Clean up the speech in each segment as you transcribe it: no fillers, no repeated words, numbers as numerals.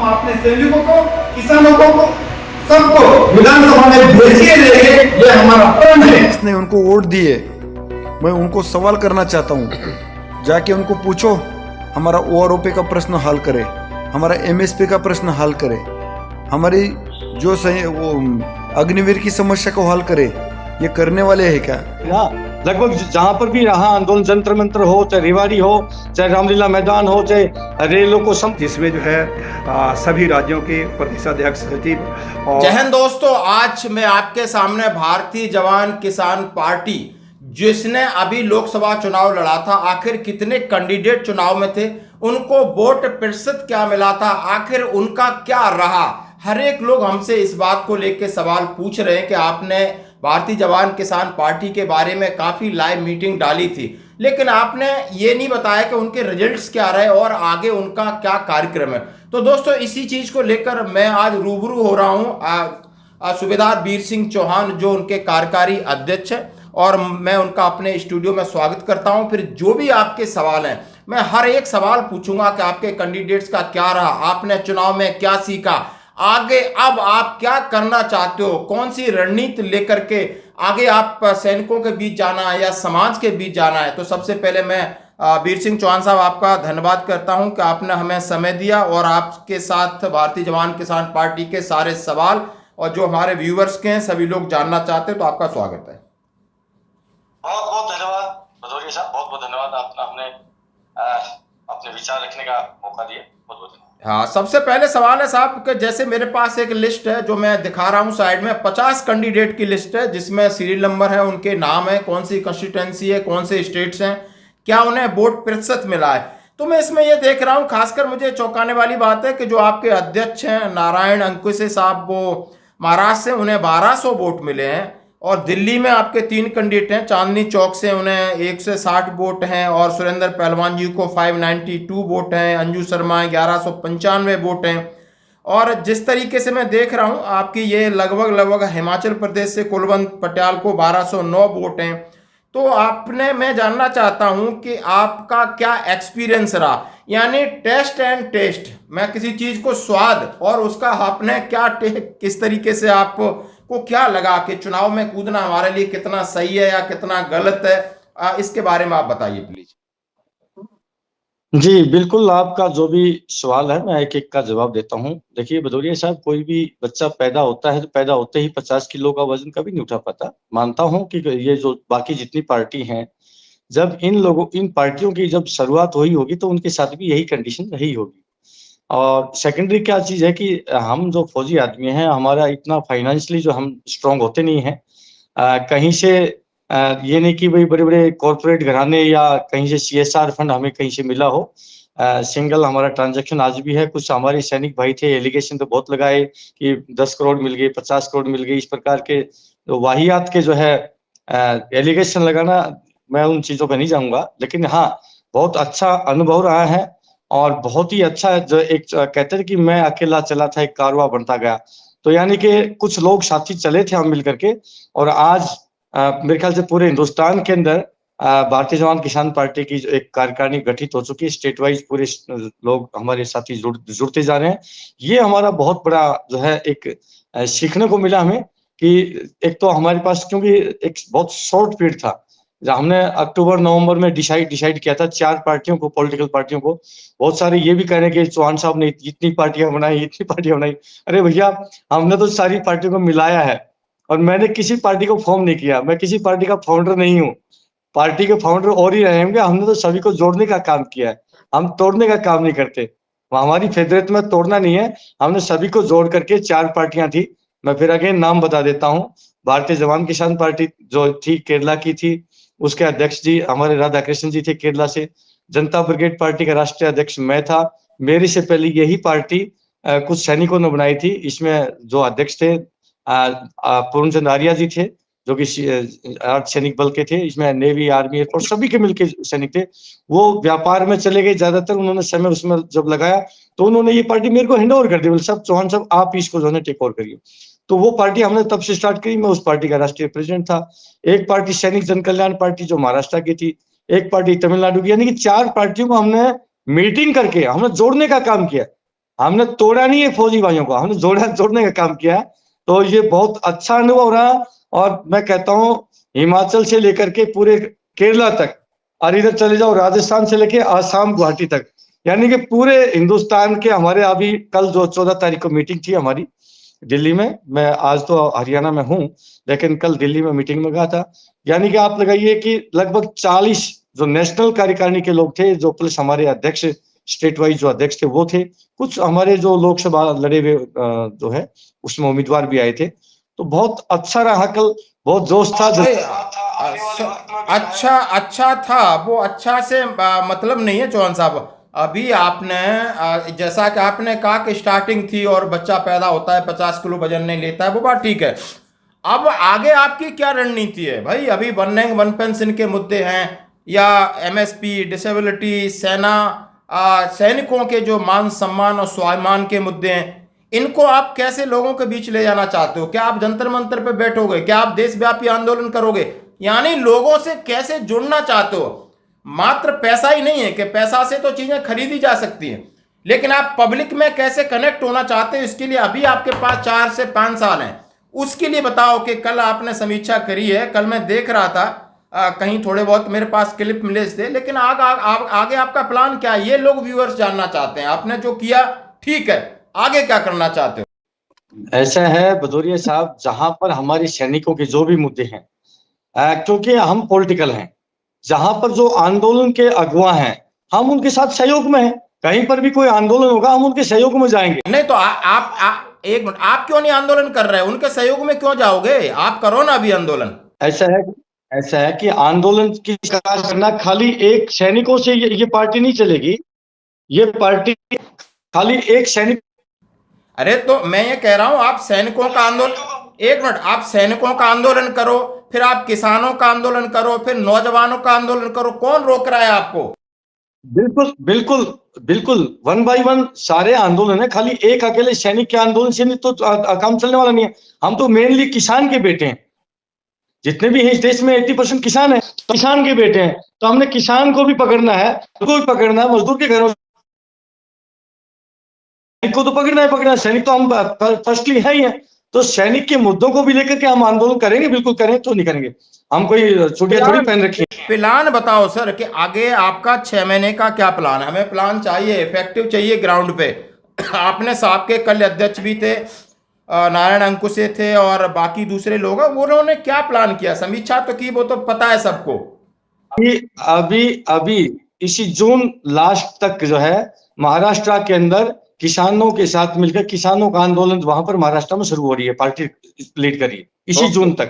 अपने सैनिकों को, किसानों को, सबको विधानसभा में भेजिए देंगे, ये हमारा प्रण है। इसने उनको वोट दिए, मैं उनको सवाल करना चाहता हूँ, जाके उनको पूछो, हमारा ओआरओपी का प्रश्न हल करे, हमारा एमएसपी का प्रश्न हल करे, हमारी जो वो अग्निवीर की समस्या को हल करे। ये करने वाले हैं क्या? लगभग जहाँ पर भी रहा आंदोलन, जंतर मंतर हो, चाहे रेवाड़ी हो, चाहे रामलीला मैदान हो, चाहे रेलों को जिसमें जो है सभी राज्यों के प्रदेशाध्यक्ष सचिव और जय हिंद दोस्तों, आज मैं आपके सामने भारतीय जवान किसान पार्टी जिसने अभी लोकसभा चुनाव लड़ा था, आखिर कितने कैंडिडेट चुनाव में थे, उनको वोट प्रतिशत क्या मिला था, आखिर उनका क्या रहा। हर एक लोग हमसे इस बात को लेकर सवाल पूछ रहे हैं कि आपने भारतीय जवान किसान पार्टी के बारे में काफ़ी लाइव मीटिंग डाली थी, लेकिन आपने ये नहीं बताया कि उनके रिजल्ट्स क्या रहे और आगे उनका क्या कार्यक्रम है। तो दोस्तों, इसी चीज़ को लेकर मैं आज रूबरू हो रहा हूँ सूबेदार वीर सिंह चौहान, जो उनके कार्यकारी अध्यक्ष हैं, और मैं उनका अपने स्टूडियो में स्वागत करता हूं। फिर जो भी आपके सवाल हैं, मैं हर एक सवाल पूछूंगा कि आपके कैंडिडेट्स का क्या रहा, आपने चुनाव में क्या सीखा, आगे अब आप क्या करना चाहते हो, कौन सी रणनीति लेकर के आगे आप सैनिकों के बीच जाना है या समाज के बीच जाना है। तो सबसे पहले मैं वीर सिंह चौहान साहब आपका धन्यवाद करता हूं कि आपने हमें समय दिया और आपके साथ भारतीय जवान किसान पार्टी के सारे सवाल और जो हमारे व्यूअर्स के हैं सभी लोग जानना चाहते हैं, तो आपका स्वागत है। बहुत बहुत धन्यवाद भदौरिया साहब, बहुत बहुत धन्यवाद। आपने अपने विचार रखने का मौका दिया, बहुत बहुत धन्यवाद। हाँ, सबसे पहले सवाल है साहब कि जैसे मेरे पास एक लिस्ट है जो मैं दिखा रहा हूँ साइड में, 50 कैंडिडेट की लिस्ट है जिसमें सीरियल नंबर है, उनके नाम है, कौन सी कंस्टिट्यूएंसी है, कौन से स्टेट्स हैं, क्या उन्हें वोट प्रतिशत मिला है। तो मैं इसमें ये देख रहा हूँ, खासकर मुझे चौंकाने वाली बात है कि जो आपके अध्यक्ष हैं नारायण अंकुशे साहब, वो महाराष्ट्र से, उन्हें 1200 वोट मिले हैं, और दिल्ली में आपके 3 कैंडिडेट हैं, चांदनी चौक से उन्हें 160 वोट हैं, और सुरेंद्र पहलवान जी को 592 वोट हैं, अंजू शर्मा 1195 वोट हैं। और जिस तरीके से मैं देख रहा हूं, आपकी ये लगभग हिमाचल प्रदेश से कुलवंत पटियाल को 1209 वोट हैं। तो आपने, मैं जानना चाहता हूं कि आपका क्या एक्सपीरियंस रहा, यानी टेस्ट एंड टेस्ट, मैं किसी चीज़ को स्वाद और उसका आपने क्या किस तरीके से आपको क्या लगा कि चुनाव में कूदना हमारे लिए कितना सही है या कितना गलत है, इसके बारे में आप बताइए प्लीज। जी बिल्कुल, आपका जो भी सवाल है मैं एक एक का जवाब देता हूं। देखिए भदौरिया साहब, कोई भी बच्चा पैदा होता है तो पैदा होते ही 50 किलो का वजन कभी नहीं उठा पाता। मानता हूं कि ये जो बाकी जितनी पार्टी हैं, जब इन पार्टियों की जब शुरुआत हुई होगी तो उनके साथ भी यही कंडीशन रही होगी। और सेकेंडरी क्या चीज है कि हम जो फौजी आदमी हैं, हमारा इतना फाइनेंशियली जो हम स्ट्रांग होते नहीं हैं। कहीं से ये नहीं कि भाई बड़े बड़े कॉर्पोरेट घराने या कहीं से CSR फंड हमें कहीं से मिला हो। सिंगल हमारा ट्रांजैक्शन आज भी है। कुछ हमारे सैनिक भाई थे, एलिगेशन तो बहुत लगाए कि 10 करोड़ मिल गए, 50 करोड़ मिल गए, इस प्रकार के वाहियात के जो है एलिगेशन लगाना, मैं उन चीजों पर नहीं जाऊंगा। लेकिन हाँ, बहुत अच्छा अनुभव रहा है और बहुत ही अच्छा जो एक कहते हैं कि मैं अकेला चला था, एक कारवां बनता गया। तो यानी कि कुछ लोग साथी चले थे हम मिलकर के, और आज मेरे ख्याल से पूरे हिंदुस्तान के अंदर भारतीय जवान किसान पार्टी की जो एक कार्यकारिणी गठित हो चुकी है। स्टेट वाइज पूरे लोग हमारे साथी जुड़ते जा रहे हैं। ये हमारा बहुत बड़ा जो है एक सीखने को मिला हमें कि एक तो हमारे पास, क्योंकि एक बहुत शॉर्ट पीरियड था, हमने अक्टूबर नवंबर में डिसाइड किया था 4 पार्टियों को, पॉलिटिकल पार्टियों को। बहुत सारे ये भी कह रहे हैं कि चौहान साहब ने इतनी पार्टियां बनाई। अरे भैया, हमने तो सारी पार्टियों को मिलाया है, और मैंने किसी पार्टी को फॉर्म नहीं किया। मैं किसी पार्टी का फाउंडर नहीं हूँ, पार्टी के फाउंडर और ही रहेंगे। हमने तो सभी को जोड़ने का काम किया है, हम तोड़ने का काम नहीं करते। हमारी फेडरेट में तोड़ना नहीं है, हमने सभी को जोड़ करके 4 पार्टियां थी। मैं फिर अगेन नाम बता देता हूँ। भारतीय जवान किसान पार्टी जो थी केरला की थी, उसके अध्यक्ष जी हमारे राधा कृष्ण जी थे केरला से। जनता ब्रिगेड पार्टी का राष्ट्रीय अध्यक्ष मैं था। मेरे से पहले यही पार्टी कुछ सैनिकों ने बनाई थी। इसमें जो अध्यक्ष थे पूर्ण चंद्र आर्या जी थे, जो कि सैनिक बल के थे। इसमें नेवी, आर्मी, एयरफोर्स सभी के मिलकर सैनिक थे। वो व्यापार में चले गए ज्यादातर, उन्होंने समय उसमें जब लगाया तो उन्होंने ये पार्टी मेरे को हैंड ओवर कर दी। बोले सब चौहान साहब आप इसको जो है टेक ओवर करिए। तो वो पार्टी हमने तब से स्टार्ट करी। मैं उस पार्टी का राष्ट्रीय प्रेसिडेंट था। एक पार्टी सैनिक जन कल्याण पार्टी जो महाराष्ट्र की थी, एक पार्टी तमिलनाडु की, यानी कि 4 पार्टियों को हमने मीटिंग करके हमने जोड़ने का काम किया। हमने तोड़ा नहीं है फौजी भाइयों को, हमने जोड़ने का काम किया है। तो ये बहुत अच्छा अनुभव रहा। और मैं कहता हूँ हिमाचल से लेकर के पूरे केरला तक, और इधर चले जाओ राजस्थान से लेके आसाम गुवाहाटी तक, यानी कि पूरे हिंदुस्तान के हमारे अभी कल जो 14 तारीख को मीटिंग थी हमारी दिल्ली में, मैं आज तो हरियाणा में हूँ लेकिन कल दिल्ली में मीटिंग में गया था। यानी कि आप लगाइए कि लगभग 40 जो नेशनल कार्यकारिणी के लोग थे, जो प्लस हमारे अध्यक्ष स्टेट वाइज जो अध्यक्ष थे वो थे, कुछ हमारे जो लोकसभा लड़े हुए जो है उसमें उम्मीदवार भी आए थे। तो बहुत अच्छा रहा कल, बहुत जोश था। अच्छा था वो, अच्छा से मतलब नहीं है चौहान साहब। अभी आपने जैसा कि आपने कहा कि स्टार्टिंग थी और बच्चा पैदा होता है 50 किलो वजन नहीं लेता है, वो बात ठीक है। अब आगे आपकी क्या रणनीति है भाई? अभी वन पेंशन के मुद्दे हैं या एमएसपी, डिसेबिलिटी, सेना, सैनिकों के जो मान सम्मान और स्वाभिमान के मुद्दे हैं, इनको आप कैसे लोगों के बीच ले जाना चाहते हो? क्या आप जंतर मंतर पे बैठोगे? क्या आप देशव्यापी आंदोलन करोगे? यानी लोगों से कैसे जुड़ना चाहते हो? मात्र पैसा ही नहीं है कि पैसा से तो चीजें खरीदी जा सकती हैं, लेकिन आप पब्लिक में कैसे कनेक्ट होना चाहते हो? इसके लिए अभी आपके पास 4 से 5 साल हैं। उसके लिए बताओ कि कल आपने समीक्षा करी है, कल मैं देख रहा था कहीं थोड़े बहुत मेरे पास क्लिप मिले थे, लेकिन आगे आपका प्लान क्या है? ये लोग व्यूअर्स जानना चाहते हैं। आपने जो किया ठीक है, आगे क्या करना चाहते हो? ऐसा है भदौरिया साहब, जहां पर हमारे सैनिकों के जो भी मुद्दे हैं, क्योंकि हम पॉलिटिकल हैं, जहां पर जो आंदोलन के अगुवा हैं हम उनके साथ सहयोग में हैं। कहीं पर भी कोई आंदोलन होगा हम उनके सहयोग में जाएंगे। नहीं तो आप एक मिनट, आप क्यों नहीं आंदोलन कर रहे हैं? उनके सहयोग में क्यों जाओगे? आप करो ना अभी आंदोलन। ऐसा है कि आंदोलन की कार्य करना खाली एक सैनिकों से ये पार्टी नहीं चलेगी। ये पार्टी खाली एक सैनिक। अरे तो मैं ये कह रहा हूं, आप सैनिकों का आंदोलन, एक मिनट, आप सैनिकों का आंदोलन करो, फिर आप किसानों का आंदोलन करो, फिर नौजवानों का आंदोलन करो। कौन रोक रहा है आपको? बिल्कुल बिल्कुल बिल्कुल, 1 बाय 1 सारे आंदोलन है। खाली एक अकेले सैनिक के आंदोलन से नहीं तो काम चलने वाला नहीं है। हम तो मेनली किसान के बेटे हैं, जितने भी हैं इस देश में 80% किसान है, तो किसान के बेटे हैं। तो हमने किसान को भी पकड़ना है, को भी पकड़ना है, मजदूर के घरों को तो पकड़ना है। सैनिक तो हम फर्स्टली है ही है। तो सैनिक के मुद्दों को भी लेकर के हम आंदोलन करेंगे, बिल्कुल करें तो नहीं करेंगे, हम कोई छुट्टियां थोड़ी पहन रखी है। प्लान बताओ सर कि आगे आपका 6 महीने का क्या प्लान है? हमें प्लान चाहिए, इफेक्टिव चाहिए ग्राउंड पे। आपने साहब के कल अध्यक्ष भी थे, नारायण अंकुशे थे और बाकी दूसरे लोग हैं, उन्होंने क्या प्लान किया? समीक्षा तो की, वो तो पता है सबको। अभी इसी जून लास्ट तक जो है महाराष्ट्र के अंदर किसानों के साथ मिलकर किसानों का आंदोलन वहां पर महाराष्ट्र में शुरू हो रही है, पार्टी लीड कर रही है इसी जून तक।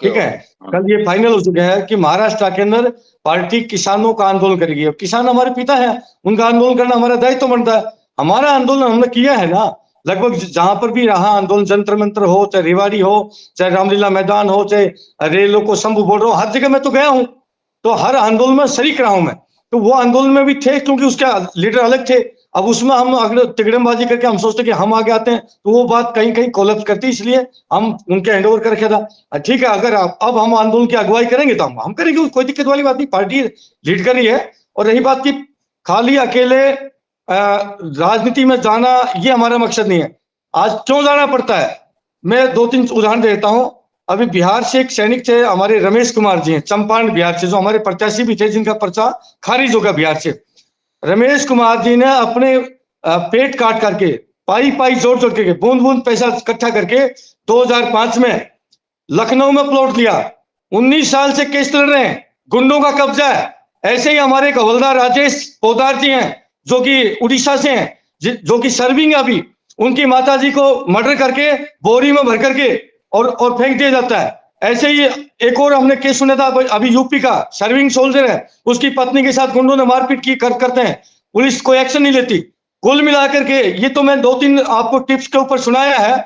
ठीक है, कल ये फाइनल हो चुका है कि महाराष्ट्र के अंदर पार्टी किसानों का आंदोलन करेगी। किसान हमारे पिता है, उनका आंदोलन करना हमारा दायित्व बनता है। हमारा आंदोलन हमने किया है ना, लगभग जहां पर भी रहा आंदोलन, जंतर मंतर हो, चाहे रेवाड़ी हो, चाहे रामलीला मैदान हो, चाहे रेलों को शंभू बोल रहा हूँ, हर जगह मैं तो गया हूँ। तो हर आंदोलन में शरीक रहा हूं मैं। तो वो आंदोलन में भी थे क्योंकि उसका लीडर अलग थे। अब उसमें हम अगर तिगड़मबाजी करके हम सोचते कि हम आगे आते हैं तो वो बात कहीं कहीं कोलैप्स करती, इसलिए हम उनके हैंडओवर कर रखा था। ठीक है, अगर अब हम आंदोलन की अगुवाई करेंगे तो हम करेंगे, कोई दिक्कत वाली बात नहीं, पार्टी लीड कर रही है। और रही बात की खाली अकेले राजनीति में जाना, ये हमारा मकसद नहीं है। आज क्यों जाना पड़ता है, मैं 2-3 उदाहरण देता हूं। अभी बिहार से एक सैनिक थे हमारे, रमेश कुमार जी हैं, चंपारण बिहार से, जो हमारे प्रत्याशी भी थे, जिनका पर्चा खारिज होगा बिहार से। रमेश कुमार जी ने अपने पेट काट करके, पाई जोड़ के, बूंद बूंद पैसा इकट्ठा करके 2005 में लखनऊ में प्लॉट लिया। 19 साल से केस लड़ रहे हैं, गुंडों का कब्जा है। ऐसे ही हमारे एक हवलदार राजेश पोदार जी हैं, जो कि उड़ीसा से हैं, जो कि सर्विंग, अभी उनकी माता जी को मर्डर करके बोरी में भर करके और फेंक दिया जाता है। ऐसे ही एक और हमने केस सुना था अभी यूपी का, सर्विंग सोल्जर है, उसकी पत्नी के साथ गुंडों ने मारपीट की करते हैं, पुलिस कोई एक्शन नहीं लेती। कुल मिलाकर के ये तो मैं 2-3 आपको टिप्स के ऊपर सुनाया है,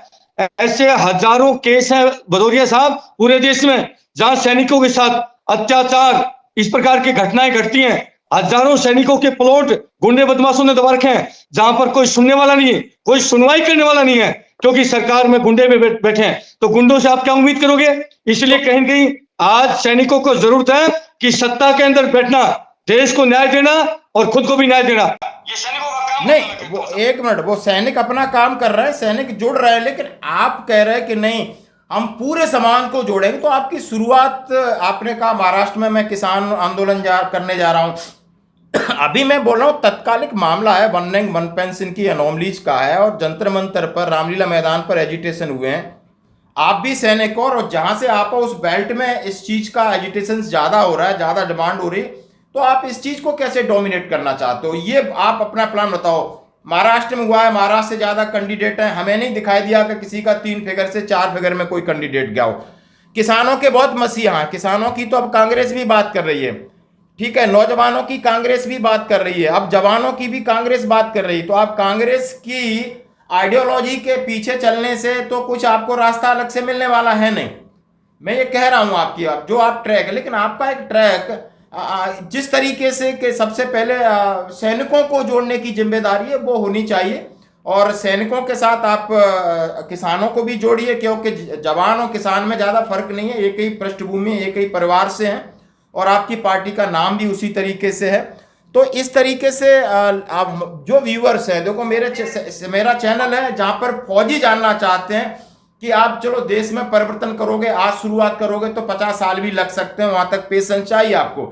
ऐसे हजारों केस हैं भदौरिया साहब पूरे देश में, जहां सैनिकों के साथ अत्याचार, इस प्रकार की घटनाएं घटती हैं। हजारों सैनिकों के प्लॉट गुंडे बदमाशों ने दबा रखे हैं, जहां पर कोई सुनने वाला नहीं है, कोई सुनवाई करने वाला नहीं है, क्योंकि सरकार में गुंडे में बैठे हैं। तो गुंडों से आप क्या उम्मीद करोगे? इसलिए कहीं न कहीं आज सैनिकों को जरूरत है कि सत्ता के अंदर बैठना, देश को न्याय देना और खुद को भी न्याय देना। ये सैनिकों का नहीं वो एक मिनट, वो सैनिक अपना काम कर रहे हैं, सैनिक जुड़ रहे हैं, लेकिन आप कह रहे हैं कि नहीं हम पूरे समाज को जोड़ेंगे। तो आपकी शुरुआत, आपने कहा महाराष्ट्र में मैं किसान आंदोलन करने जा रहा हूं। अभी मैं बोल रहा हूं तत्कालिक मामला है, वन रैंक वन पेंशन की अनोमलीज का है, और जंतर मंतर पर, रामलीला मैदान पर एजिटेशन हुए हैं। आप भी सैनिक हो, और जहां से आप उस बेल्ट में इस चीज का एजिटेशन ज्यादा हो रहा है, ज्यादा डिमांड हो रही, तो आप इस चीज को कैसे डोमिनेट करना चाहते हो? ये आप अपना प्लान बताओ। महाराष्ट्र में हुआ है, महाराष्ट्र से ज्यादा कैंडिडेट हैं, हमें नहीं दिखाई दिया कि किसी का 3 फिगर से 4 फिगर में कोई कैंडिडेट गया हो। किसानों के बहुत मसीहा हैं, किसानों की तो अब कांग्रेस भी बात कर रही है, ठीक है, नौजवानों की कांग्रेस भी बात कर रही है, अब जवानों की भी कांग्रेस बात कर रही है। तो आप कांग्रेस की आइडियोलॉजी के पीछे चलने से तो कुछ आपको रास्ता अलग से मिलने वाला है नहीं। मैं ये कह रहा हूं आपकी, आप जो आप ट्रैक, लेकिन आपका एक ट्रैक जिस तरीके से कि सबसे पहले सैनिकों को जोड़ने की जिम्मेदारी है वो होनी चाहिए, और सैनिकों के साथ आप किसानों को भी जोड़िए, क्योंकि जवान और किसान में ज़्यादा फर्क नहीं है, एक ही पृष्ठभूमि, एक ही परिवार से हैं, और आपकी पार्टी का नाम भी उसी तरीके से है। तो इस तरीके से आप जो व्यूअर्स हैं, देखो मेरा चैनल है जहाँ पर फौजी जानना चाहते हैं कि आप चलो देश में परिवर्तन करोगे, आज शुरुआत करोगे तो 50 साल भी लग सकते हैं, वहां तक पेशेंस चाहिए आपको।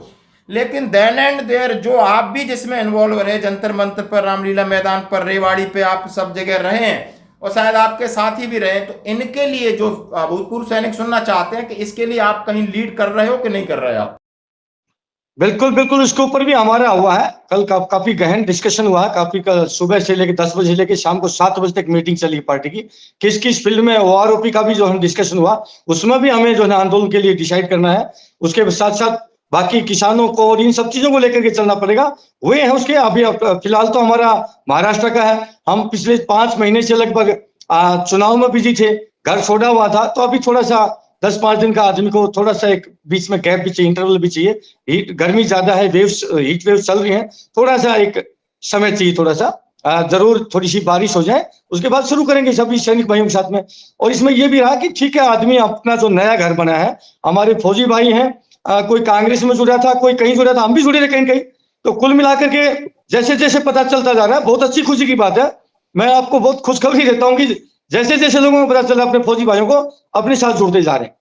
लेकिन देन एंड देयर जो आप भी जिसमें इन्वॉल्व रहे, जंतर मंतर पर, रामलीला मैदान पर, रेवाड़ी पे, आप सब जगह रहे हैं, और शायद आपके साथी भी रहे, तो इनके लिए जो भूतपूर्व सैनिक सुनना चाहते हैं कि इसके लिए आप कहीं लीड कर रहे हो कि नहीं कर रहे आप? बिल्कुल बिल्कुल, इसके ऊपर भी हमारा हुआ है, कल काफी गहन डिस्कशन हुआ है, काफी कल सुबह से लेकर 10 बजे लेकर शाम को 7 बजे तक मीटिंग चली पार्टी की। किस किस फील्ड में ओआरओपी का भी जो हम डिस्कशन हुआ, उसमें भी हमें जो है आंदोलन के लिए डिसाइड करना है। उसके साथ साथ बाकी किसानों को और इन सब चीजों को लेकर के चलना पड़ेगा। हुए हैं उसके, अभी फिलहाल तो हमारा महाराष्ट्र का है, हम पिछले 5 महीने से लगभग चुनाव में बिजी थे, घर छोड़ा हुआ था, तो अभी थोड़ा सा 10-5 दिन का आदमी को थोड़ा सा एक बीच में गैप भी चाहिए, इंटरवल भी चाहिए। गर्मी ज्यादा है, हीट वेव्स चल रही हैं, थोड़ा सा एक समय चाहिए, थोड़ा सा जरूर थोड़ी सी बारिश हो जाए, उसके बाद शुरू करेंगे सभी सैनिक भाइयों के साथ में। और इसमें यह भी रहा कि ठीक है, आदमी अपना जो नया घर बना है, हमारे फौजी भाई हैं, कोई कांग्रेस में जुड़ा था, कोई कहीं जुड़ा था, हम भी जुड़े थे कहीं कहीं, तो कुल मिलाकर के जैसे जैसे पता चलता जा रहा है, बहुत अच्छी खुशी की बात है। मैं आपको बहुत खुशखबरी देता हूँ कि जैसे जैसे लोगों को पता चल रहा है, अपने फौजी भाइयों को अपने साथ जुड़ते जा रहे हैं,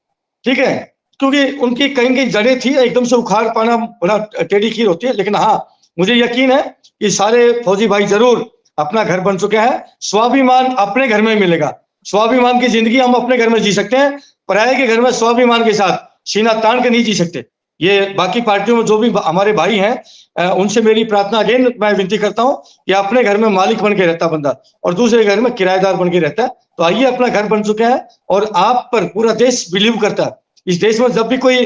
ठीक है, क्योंकि उनकी कहीं कहीं जड़ें थी, एकदम से उखाड़ पाना बड़ा टेढ़ी खीर होती है। लेकिन हाँ, मुझे यकीन है कि सारे फौजी भाई जरूर अपना घर बन चुके हैं, स्वाभिमान अपने घर में मिलेगा। स्वाभिमान की जिंदगी हम अपने घर में जी सकते हैं, पराये के घर में स्वाभिमान के साथ सीना तान के नहीं जी सकते। ये बाकी पार्टियों में जो भी हमारे भाई हैं, उनसे मेरी प्रार्थना अगेन मैं विनती करता हूं कि अपने घर में मालिक बन के रहता बंदा और दूसरे घर में किराएदार बन के रहता है। तो आइए, अपना घर बन चुका है और आप पर पूरा देश बिलीव करता है। इस देश में जब भी कोई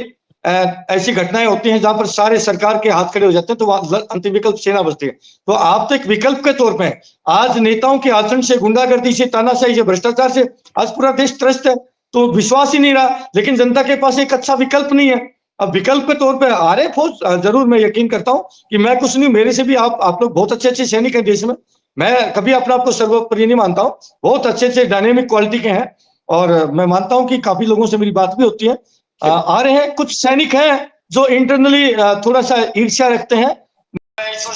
ऐसी घटनाएं होती हैं जहां पर सारे सरकार के हाथ खड़े हो जाते हैं, तो वहां अंतिम विकल्प सेना बचती है। तो आप तो एक विकल्प के तौर पे आज नेताओं के आचरण से, गुंडागर्दी से, तानाशाही से, भ्रष्टाचार से आज पूरा देश त्रस्त है, तो विश्वास ही नहीं रहा। लेकिन जनता के पास एक अच्छा विकल्प नहीं है। अब विकल्प के तौर पे आ रहे फौज, जरूर मैं यकीन करता हूं कि मैं कुछ नहीं, मेरे से भी आप लोग बहुत अच्छे अच्छे सैनिक हैं देश में। मैं कभी अपने आप को सर्वोपरि नहीं मानता हूं, बहुत अच्छे अच्छे डायनेमिक क्वालिटी के हैं, और मैं मानता हूं कि काफी लोगों से मेरी बात भी होती है। आ रहे हैं कुछ सैनिक हैं जो इंटरनली थोड़ा सा ईर्ष्या रखते हैं।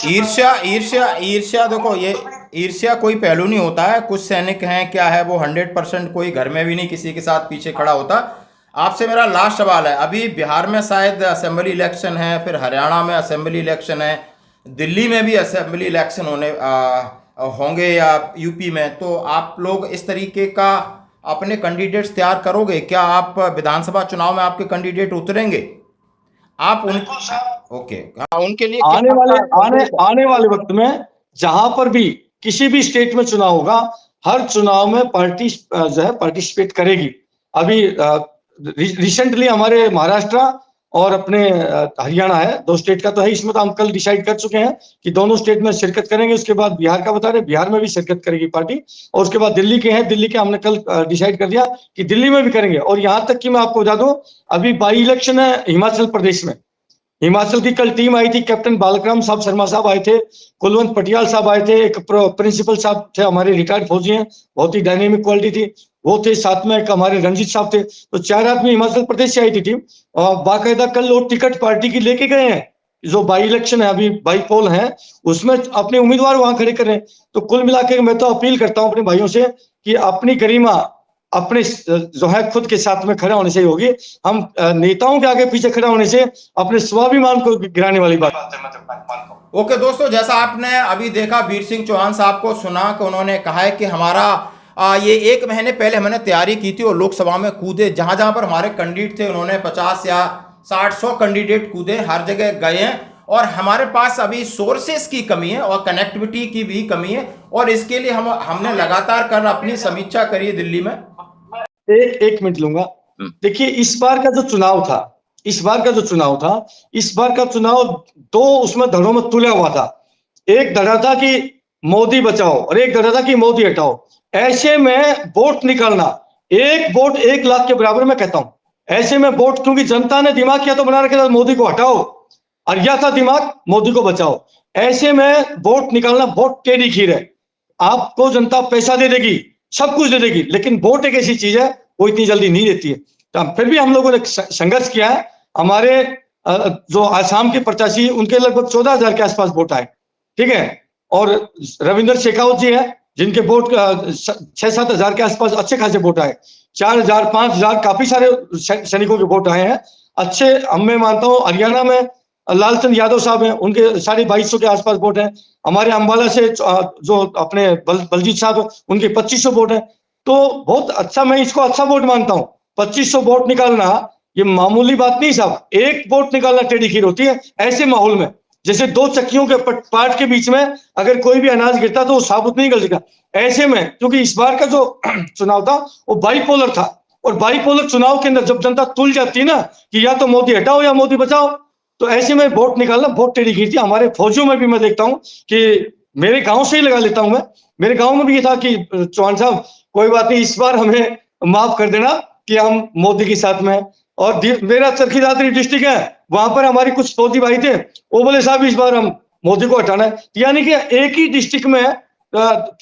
ईर्ष्या देखो, ये ईर्ष्या कोई पहलू नहीं होता है। कुछ सैनिक हैं, क्या है वो 100% कोई घर में भी नहीं किसी के साथ पीछे खड़ा होता। आपसे मेरा लास्ट सवाल है, अभी बिहार में शायद असेंबली इलेक्शन है, फिर हरियाणा में असेंबली इलेक्शन है, दिल्ली में भी असेंबली इलेक्शन होंगे या यूपी में, तो आप लोग इस तरीके का अपने कैंडिडेट्स तैयार करोगे? क्या आप विधानसभा चुनाव में आपके कैंडिडेट उतरेंगे आप उनके लिए आने वाले वक्त में जहां पर भी किसी भी स्टेट में चुनाव होगा, हर चुनाव में पार्टी जो है पार्टिसिपेट करेगी। अभी रिसेंटली हमारे महाराष्ट्र और अपने हरियाणा है, 2 स्टेट का तो है, इसमें तो हम कल डिसाइड कर चुके हैं कि दोनों स्टेट में शिरकत करेंगे। उसके बाद बिहार का बता रहे, बिहार में भी शिरकत करेगी पार्टी, और उसके बाद दिल्ली के हैं, दिल्ली के हमने कल डिसाइड कर दिया कि दिल्ली में भी करेंगे। और यहाँ तक कि मैं आपको बता दूं, अभी बाई इलेक्शन है हिमाचल प्रदेश में। हिमाचल की कल टीम आई थी, कैप्टन बालकृष्ण साहब शर्मा साहब आए थे, कुलवंत पटियाल साहब आए थे, एक प्रिंसिपल साहब थे, हमारे रिटायर्ड फौजी हैं, बहुत ही डायनेमिक क्वालिटी थी, वो थे, साथ में एक हमारे रंजीत साहब थे। तो 4 आदमी हिमाचल प्रदेश से आई थी टीम, और बाकायदा कल वो टिकट पार्टी की लेके गए हैं, जो बाई इलेक्शन है, अभी बाई पोल है, उसमें अपने उम्मीदवार वहां खड़े करें। तो कुल मिलाकर मैं तो अपील करता हूं अपने भाइयों से कि अपनी गरिमा अपने जो है खुद के साथ में खड़ा होने से ही होगी। हम नेताओं के आगे पीछे खड़ा होने से अपने स्वाभिमान को गिराने वाली बात है। ओके दोस्तों, जैसा आपने अभी देखा वीर सिंह चौहान साहब को सुना कि उन्होंने कहा है कि हमारा ये 1 महीने पहले हमने तैयारी की थी और लोकसभा में कूदे, जहां जहां पर हमारे कैंडिडेट थे उन्होंने 50 या 60-100 कैंडिडेट कूदे, हर जगह गए हैं और हमारे पास अभी सोर्सेस की कमी है और कनेक्टिविटी की भी कमी है और इसके लिए हमने लगातार कर अपनी समीक्षा करी है दिल्ली में। एक मिनट लूंगा। देखिए, इस बार का जो चुनाव था, दो उसमें धड़ों में तुला हुआ था। एक धड़ा था कि मोदी बचाओ और एक धड़ा था कि मोदी हटाओ। ऐसे में वोट निकालना, एक वोट 1 लाख के बराबर मैं कहता हूं। ऐसे में वोट, क्योंकि जनता ने दिमाग किया तो बना रखा था मोदी को हटाओ और यह था दिमाग मोदी को बचाओ। ऐसे में वोट निकालना बहुत टेढ़ी खीर है। आपको जनता पैसा दे देगी, सब कुछ दे देगी, लेकिन वोट एक ऐसी चीज है वो इतनी जल्दी नहीं देती है। तो फिर भी हम लोगों ने संघर्ष किया है। हमारे जो आसाम के प्रत्याशी, उनके लगभग 14,000 के आसपास वोट आए, ठीक है। और रविंद्र शेखावत जी है जिनके वोट 6-7 हजार के आसपास अच्छे खासे वोट आए। 4,000 5,000 काफी सारे सैनिकों के वोट आए हैं अच्छे। मैं मानता हूँ हरियाणा में लालचंद यादव साहब हैं, उनके 2250 के आसपास वोट हैं। हमारे अंबाला से जो अपने बलजीत साहब, उनके 2500 वोट हैं। तो बहुत अच्छा, मैं इसको अच्छा वोट मानता हूँ। 2500 वोट निकालना ये मामूली बात नहीं साहब। एक वोट निकालना टेढ़ी खीर होती है ऐसे माहौल में। जैसे 2 चक्कियों के पार्ट के बीच में अगर कोई भी अनाज गिरता तो वो साबुत नहीं गल सका। ऐसे में क्योंकि इस बार का जो चुनाव था वो बाईपोलर था, और बाईपोलर चुनाव के अंदर जब जनता तुल जाती है ना कि या तो मोदी हटाओ या मोदी बचाओ, तो ऐसे में वोट निकालना बहुत टेढ़ी खीर थी। हमारे फौजियों में भी मैं देखता हूं कि मेरे गांव से ही लगा लेता हूं मैं। मेरे गांव में भी ये था कि चौहान साहब कोई बात नहीं, इस बार हमें माफ कर देना कि हम मोदी के साथ में। और मेरा चरखी दादरी डिस्ट्रिक्ट है, वहां पर हमारे कुछ फौजी भाई थे, वो बोले साहब इस बार हम मोदी को हटाना है। यानी कि एक ही डिस्ट्रिक्ट में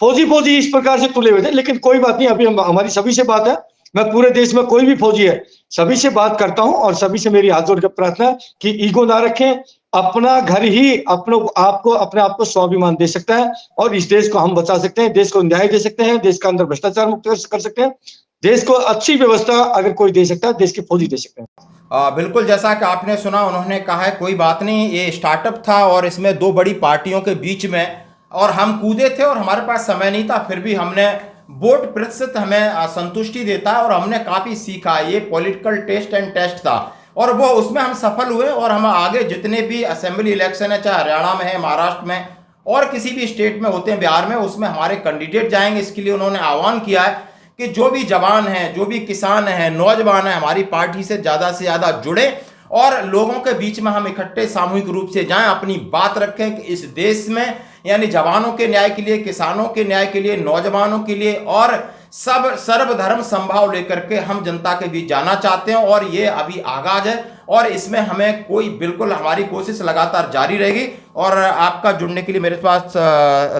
फौजी इस प्रकार से तुले हुए थे। लेकिन कोई बात नहीं, अभी हमारी सभी से बात है। मैं पूरे देश में कोई भी फौजी है सभी से बात करता हूं और सभी से मेरी हाथ जोड़ कर प्रार्थना है कि ईगो ना रखें। अपना घर ही अपने आप को स्वाभिमान दे सकता है और इस देश को हम बचा सकते हैं, देश को न्याय दे सकते हैं, देश का अंदर भ्रष्टाचार मुक्त कर सकते हैं, देश को अच्छी व्यवस्था अगर कोई दे सकता है, देश के फौजी दे सकते हैं। बिल्कुल, जैसा कि आपने सुना, उन्होंने कहा है कोई बात नहीं, ये स्टार्टअप था और इसमें 2 बड़ी पार्टियों के बीच में और हम कूदे थे और हमारे पास समय नहीं था, फिर भी हमने वोट प्रतिशत हमें संतुष्टि देता है और हमने काफ़ी सीखा। ये पॉलिटिकल टेस्ट था और वो उसमें हम सफल हुए और हम आगे जितने भी असेंबली इलेक्शन है, चाहे हरियाणा में है, महाराष्ट्र में और किसी भी स्टेट में होते हैं, बिहार में, उसमें हमारे कैंडिडेट जाएंगे। इसके लिए उन्होंने आह्वान किया है कि जो भी जवान हैं, जो भी किसान हैं, नौजवान हैं, हमारी पार्टी से ज़्यादा जुड़े और लोगों के बीच में हम इकट्ठे सामूहिक रूप से जाएं, अपनी बात रखें कि इस देश में यानी जवानों के न्याय के लिए, किसानों के न्याय के लिए, नौजवानों के लिए और सब सर्वधर्म संभाव लेकर के हम जनता के बीच जाना चाहते हैं। और ये अभी आगाज है और इसमें हमें कोई, बिल्कुल हमारी कोशिश लगातार जारी रहेगी। और आपका जुड़ने के लिए मेरे पास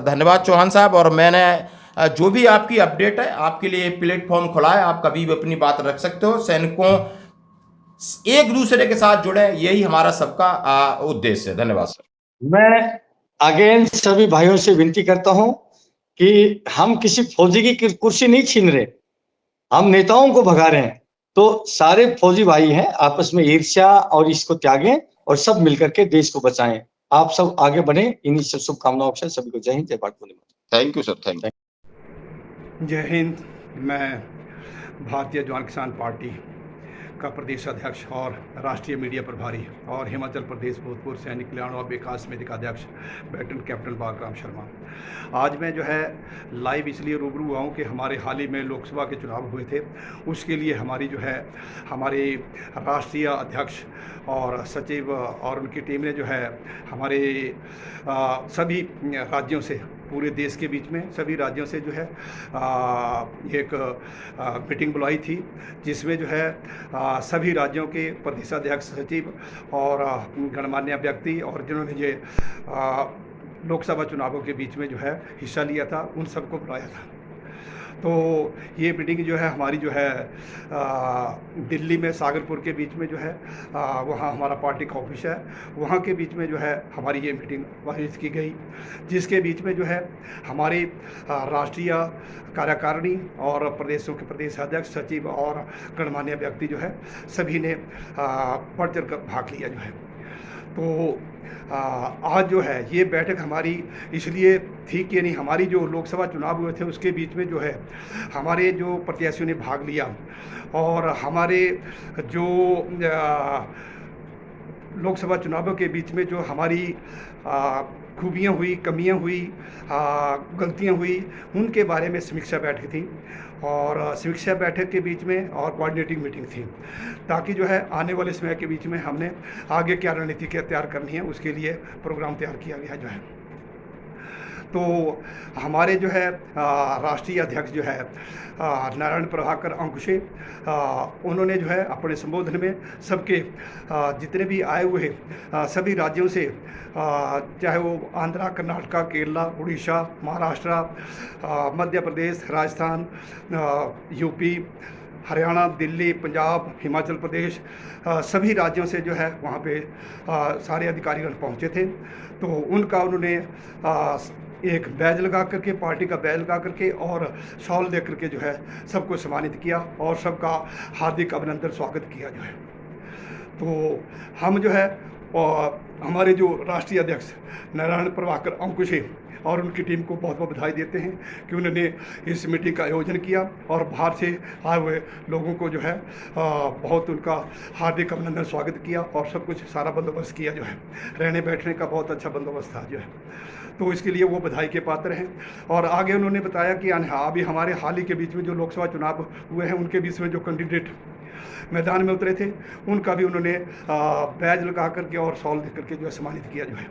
धन्यवाद चौहान साहब। और मैंने जो भी आपकी अपडेट है, आपके लिए प्लेटफॉर्म खुला है, आप कभी भी अपनी बात रख सकते हो। सैनिकों एक दूसरे के साथ जुड़े, यही हमारा सबका उद्देश्य है। धन्यवाद सर। मैं अगेन सभी भाइयों से विनती करता हूं कि हम किसी फौजी की कुर्सी नहीं छीन रहे, हम नेताओं को भगा रहे हैं। तो सारे फौजी भाई हैं, आपस में ईर्ष्या और इसको त्यागें और सब मिलकर के देश को बचाएं। आप सब आगे बढ़े, इन्हीं सब शुभकामनाओं से सभी को जय हिंद, जय भारत माता। Thank you sir, thank you. जय हिंद। मैं भारतीय जवान किसान पार्टी का प्रदेश अध्यक्ष और राष्ट्रीय मीडिया प्रभारी और हिमाचल प्रदेश भूतपूर्व सैनिक कल्याण और विकास समिति का अध्यक्ष लेफ्टिनेंट कैप्टन बालराम शर्मा। आज मैं जो है लाइव इसलिए रूबरू हुआ हूँ कि हमारे हाल ही में लोकसभा के चुनाव हुए थे, उसके लिए हमारी जो है हमारे राष्ट्रीय अध्यक्ष और सचिव और उनकी टीम ने जो है हमारे सभी राज्यों से, पूरे देश के बीच में सभी राज्यों से जो है एक मीटिंग बुलाई थी, जिसमें जो है सभी राज्यों के प्रदेशाध्यक्ष, सचिव और गणमान्य व्यक्ति और जिन्होंने ये लोकसभा चुनावों के बीच में जो है हिस्सा लिया था, उन सबको बुलाया था। तो ये मीटिंग जो है हमारी जो है दिल्ली में सागरपुर के बीच में जो है वहाँ हमारा पार्टी का ऑफिस है, वहाँ के बीच में जो है हमारी ये मीटिंग आयोजित की गई, जिसके बीच में जो है हमारी राष्ट्रीय कार्यकारिणी और प्रदेशों के प्रदेश अध्यक्ष, सचिव और गणमान्य व्यक्ति जो है सभी ने बढ़ चढ़ कर भाग लिया जो है। तो आज जो है ये बैठक हमारी इसलिए थी कि यानी हमारी जो लोकसभा चुनाव हुए थे उसके बीच में जो है हमारे जो प्रत्याशियों ने भाग लिया और हमारे जो लोकसभा चुनावों के बीच में जो हमारी खूबियाँ हुई, कमियाँ हुई, गलतियाँ हुई, उनके बारे में समीक्षा बैठक थी और समीक्षा बैठक के बीच में और कोऑर्डिनेटिंग मीटिंग थी, ताकि जो है आने वाले समय के बीच में हमने आगे क्या रणनीति क्या तैयार करनी है उसके लिए प्रोग्राम तैयार किया गया जो है। तो हमारे जो है राष्ट्रीय अध्यक्ष जो है नारायण प्रभाकर अंकुशे, उन्होंने जो है अपने संबोधन में सबके जितने भी आए हुए सभी राज्यों से, चाहे वो आंध्रा, कर्नाटका, केरला, उड़ीसा, महाराष्ट्र, मध्य प्रदेश, राजस्थान, यूपी, हरियाणा, दिल्ली, पंजाब, हिमाचल प्रदेश, सभी राज्यों से जो है वहाँ पे सारे अधिकारीगण पहुँचे थे। तो उनका उन्होंने एक बैज लगा करके, पार्टी का बैज लगा करके और शॉल दे करके जो है सबको सम्मानित किया और सबका हार्दिक अभिनंदन स्वागत किया जो है। तो हम जो है हमारे जो राष्ट्रीय अध्यक्ष नारायण प्रभाकर अंकुशे और उनकी टीम को बहुत बहुत बधाई देते हैं कि उन्होंने इस मीटिंग का आयोजन किया और बाहर से आए हुए लोगों को जो है बहुत उनका हार्दिक अभिनंदन स्वागत किया और सब कुछ सारा बंदोबस्त किया जो है, रहने बैठने का बहुत अच्छा बंदोबस्त था जो है। तो इसके लिए वो बधाई के पात्र हैं। और आगे उन्होंने बताया कि अभी हमारे हाल ही के बीच में जो लोकसभा चुनाव हुए हैं उनके बीच में जो कैंडिडेट मैदान में उतरे थे उनका भी उन्होंने बैज लगा करके और शॉल दे करके जो है सम्मानित किया जो है,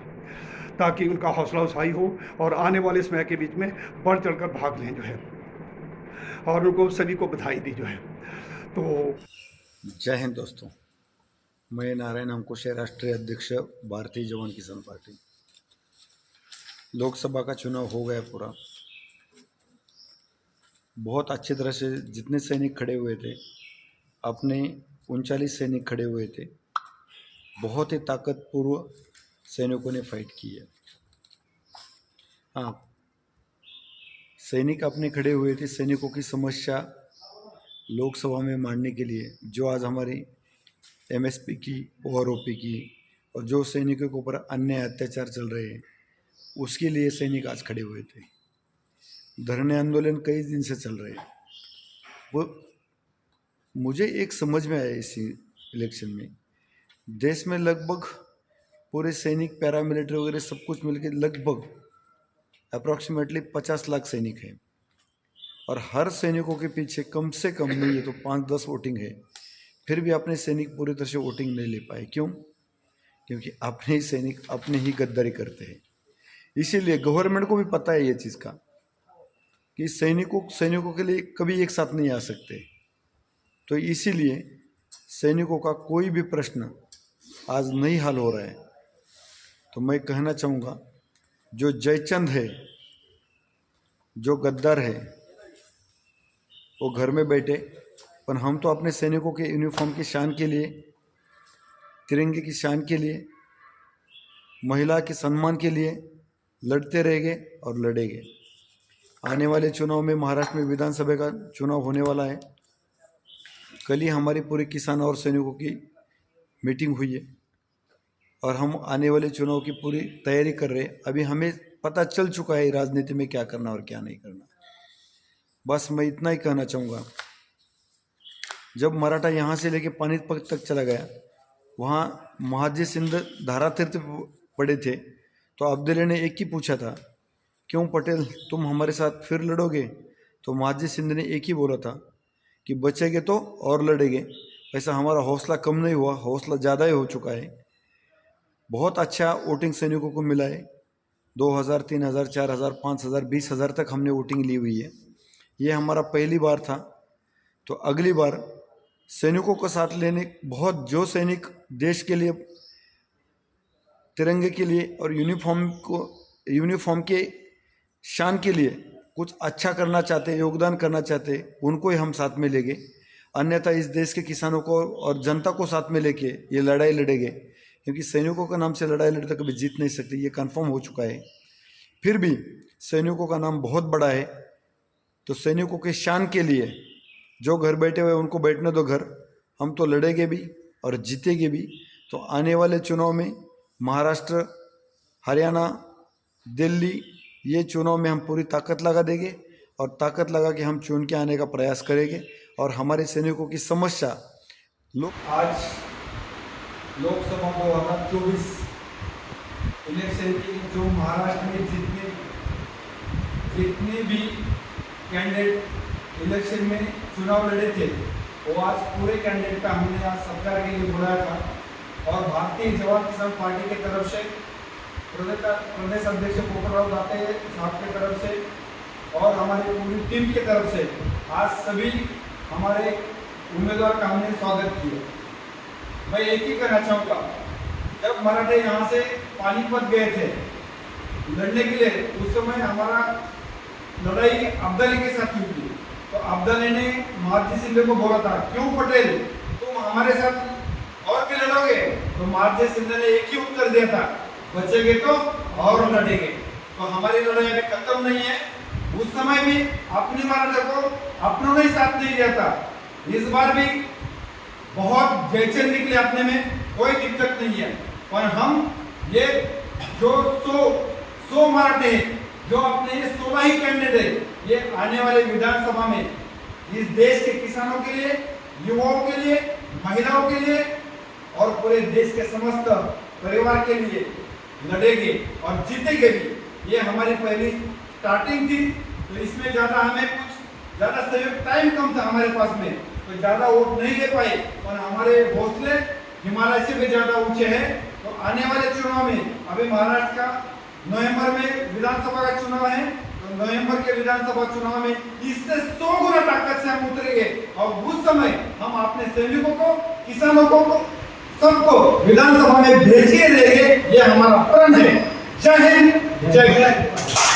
ताकि उनका हौसला अफजाई हो और आने वाले समय के बीच में बढ़ चढ़कर भाग लें जो है, और उनको सभी को बधाई दी जो है। तो जय हिंद दोस्तों, मैं नारायण अंकुशे, राष्ट्रीय अध्यक्ष भारतीय जवान किसान पार्टी। लोकसभा का चुनाव हो गया पूरा, बहुत अच्छी तरह से जितने सैनिक खड़े हुए थे, अपने 39 सैनिक खड़े हुए थे, बहुत ही ताकतपूर्व सैनिकों ने फाइट की है। हाँ, सैनिक अपने खड़े हुए थे सैनिकों की समस्या लोकसभा में मांडने के लिए, जो आज हमारी एमएसपी की, ओआरओपी की और जो सैनिकों के ऊपर अन्याय अत्याचार चल रहे हैं उसके लिए सैनिक आज खड़े हुए थे। धरने आंदोलन कई दिन से चल रहे हैं। वो मुझे एक समझ में आया इसी इलेक्शन में, देश में लगभग पूरे सैनिक, पैरामिलिट्री वगैरह सब कुछ मिलकर लगभग अप्रॉक्सीमेटली 50 लाख सैनिक हैं और हर सैनिकों के पीछे कम से कम नहीं है तो 5-10 वोटिंग है, फिर भी अपने सैनिक पूरी तरह से वोटिंग नहीं ले पाए। क्यों? क्योंकि अपने ही सैनिक अपने ही गद्दारी करते हैं। इसीलिए गवर्नमेंट को भी पता है ये चीज़ का कि सैनिकों के लिए कभी एक साथ नहीं आ सकते। तो इसीलिए सैनिकों का कोई भी प्रश्न आज नहीं हल हो रहा है। तो मैं कहना चाहूँगा, जो जयचंद है, जो गद्दार है, वो घर में बैठे, पर हम तो अपने सैनिकों के यूनिफॉर्म की शान के लिए, तिरंगे की शान के लिए, महिला के सम्मान के लिए लड़ते रहेंगे और लड़ेंगे। आने वाले चुनाव में महाराष्ट्र में विधानसभा का चुनाव होने वाला है। कल ही हमारी पूरे किसान और सैनिकों की मीटिंग हुई है और हम आने वाले चुनाव की पूरी तैयारी कर रहे हैं। अभी हमें पता चल चुका है राजनीति में क्या करना और क्या नहीं करना। बस मैं इतना ही कहना चाहूँगा, जब मराठा यहाँ से लेके पानीपत तक चला गया, वहाँ महाजी सिंध धारा तीर्थ पड़े थे, तो अब्दुल्ला ने एक ही पूछा था, क्यों पटेल तुम हमारे साथ फिर लड़ोगे? तो महाजी सिंध ने एक ही बोला था कि बचेंगे तो और लड़ेंगे। ऐसा हमारा हौसला कम नहीं हुआ, हौसला ज़्यादा ही हो चुका है। बहुत अच्छा वोटिंग सैनिकों को मिला है। 2000, 3000, 4000, 5000, 20,000 तक हमने वोटिंग ली हुई है। ये हमारा पहली बार था। तो अगली बार सैनिकों को साथ लेने, बहुत जो सैनिक देश के लिए, तिरंगे के लिए और यूनिफॉर्म के शान के लिए कुछ अच्छा करना चाहते, योगदान करना चाहते, उनको ही हम साथ में लेंगे। अन्यथा इस देश के किसानों को और जनता को साथ में लेके ये लड़ाई लड़ेंगे, क्योंकि सैनिकों का नाम से लड़ाई लड़ते कभी जीत नहीं सकते, ये कंफर्म हो चुका है। फिर भी सैनिकों का नाम बहुत बड़ा है, तो सैनिकों के शान के लिए जो घर बैठे हुए उनको बैठने दो घर, हम तो लड़ेंगे भी और जीतेंगे भी। तो आने वाले चुनाव में महाराष्ट्र, हरियाणा, दिल्ली, ये चुनाव में हम पूरी ताकत लगा देंगे और ताकत लगा के हम चुन के आने का प्रयास करेंगे। और हमारे सैनिकों की समस्या आज लोकसभा 2024 इलेक्शन की जो महाराष्ट्र में जितने भी कैंडिडेट इलेक्शन में चुनाव लड़े थे, वो आज पूरे कैंडिडेट का हमने आज सरकार के लिए बुलाया था। और भारतीय जवान किसान पार्टी की तरफ से प्रदेश अध्यक्ष पोखरराव दाते साहब की तरफ से और हमारी पूरी टीम की तरफ से आज सभी हमारे उम्मीदवार का हमने स्वागत किया। मैं एक ही कहना चाहूँगा, जब मराठे यहाँ से पानीपत गए थे लड़ने के लिए, उस समय हमारा लड़ाई अब्दाली के साथ हुई थी। तो अब्दाली ने महाजी सिंह को बोला था, क्यों पटेल तुम हमारे साथ और भी लड़ोगे? तो महाजी सिंह ने एक ही उत्तर दिया था, बचेंगे तो और लड़ेंगे। तो हमारी लड़ाई अभी खत्म नहीं है। उस समय भी अपनी मराठे को अपनों ने साथ नहीं दिया था, इस बार भी बहुत जयचंद निकले, अपने में कोई दिक्कत नहीं है। पर हम ये जो 100 मराठे हैं, जो अपने 16 ही कैंडिडेट, ये आने वाले विधानसभा में इस देश के किसानों के लिए, युवाओं के लिए, महिलाओं के लिए और पूरे देश के समस्त परिवार के लिए लड़ेंगे और जीतेंगे भी। ये हमारी पहली स्टार्टिंग थी, तो इसमें हमें कुछ ज़्यादा सहयोग, टाइम कम था हमारे पास में, तो ज़्यादा वोट नहीं दे पाए, और हमारे हौसले हिमालय से भी ज़्यादा ऊंचे हैं। तो आने वाले चुनाव में, अभी महाराष्ट्र का नवंबर में विधानसभा का चुनाव है, तो नवंबर के विधानसभा चुनाव में इससे 100 गुना ताकत से हम उतरेंगे और उस समय हम अपने सैनिकों को, किसानों को, सबको विधानसभा में भेजिए रहेंगे। ये हमारा प्रण है। जय हिंद, जय हिंद।